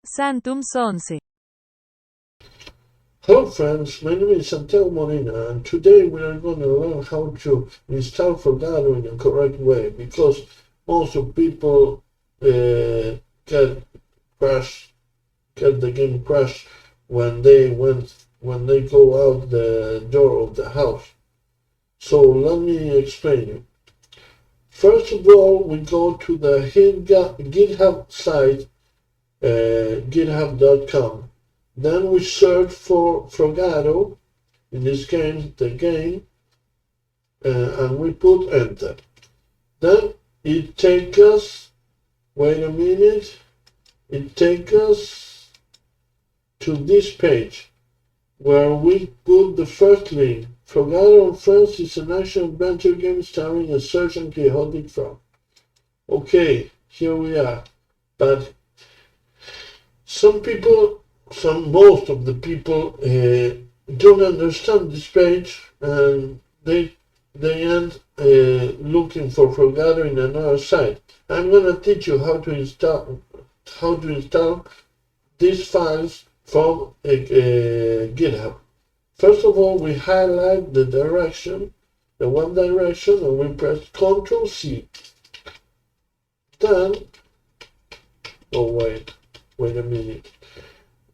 Santum Sonse. Hello friends, my name is Santiago Molina, and today we are going to learn how to install Frogatto in a correct way, because most of people get the game crashed when they go out the door of the house. So let me explain you. First of all, we go to the GitHub site, github.com. Then we search for Frogatto, in this case the game, and we put enter. Then it takes us, wait a minute, it takes us to this page where we put the first link. Frogatto and Friends is an action-adventure game starring a certain chaotic frog. Okay, here we are. But most of the people don't understand this page, and they end looking for Frogatto in another site. I'm gonna teach you how to install these files from GitHub. First of all, we highlight the direction, the one direction, and we press Ctrl C. Then, wait a minute.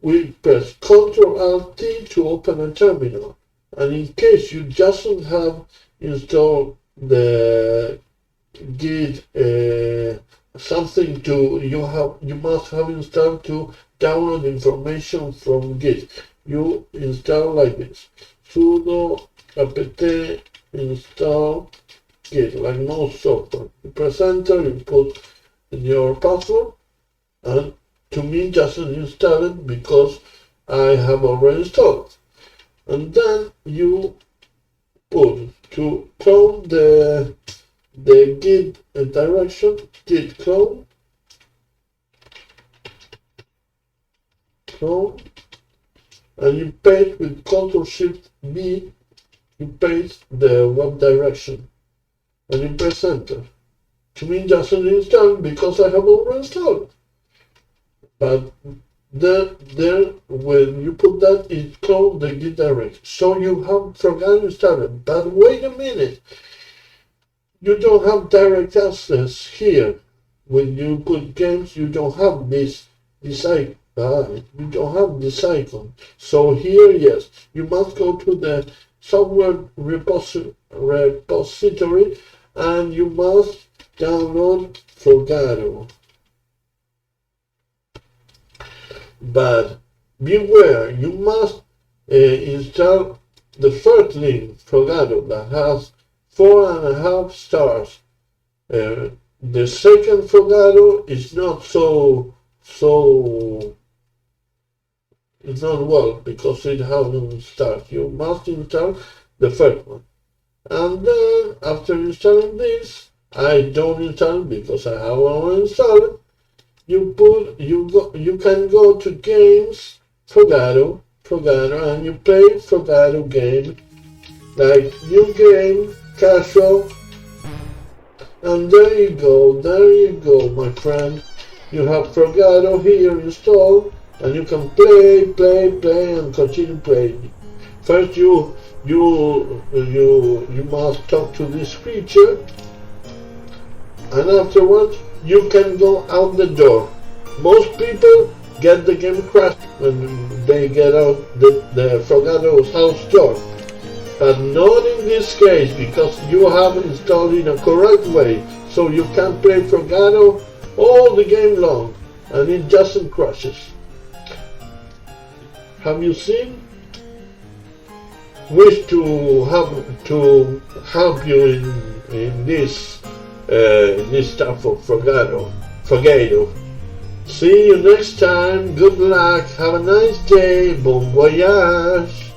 We press Ctrl Alt T to open a terminal. And in case you just don't have installed the Git you must have installed to download information from Git. You install like this: sudo apt install Git, like most software. You press enter, you put your password, and to me doesn't install it because I have already installed it. And then you put to clone the Git direction, Git clone, and you paste with Ctrl-Shift-B, you paste the web direction, and you press enter. To me doesn't install because I have already installed it. But then when you put that, it closed the Git direction. So you have Frogatto installed. But wait a minute, you don't have direct access here. When you put games, you don't have this icon. You don't have this icon. So here, yes, you must go to the software repository and you must download Frogatto. But beware, you must install the first link, Frogatto, that has 4.5 stars. The second Frogatto is not it's not well because it hasn't started. You must install the first one. And then after installing this, I don't install it because I have already installed it. You can go to games, Frogatto, and you play Frogatto game, like new game, casual, and there you go, my friend. You have Frogatto here installed, and you can play, and continue playing. First, you must talk to this creature, and afterwards you can go out the door. Most people get the game crashed when they get out the Frogatto's house door. But not in this case, because you have installed in a correct way. So you can play Frogatto all the game long and it doesn't crashes. Have you seen? Wish to help you in this stuff of Frogatto. See you next time. Good luck. Have a nice day. Bon voyage.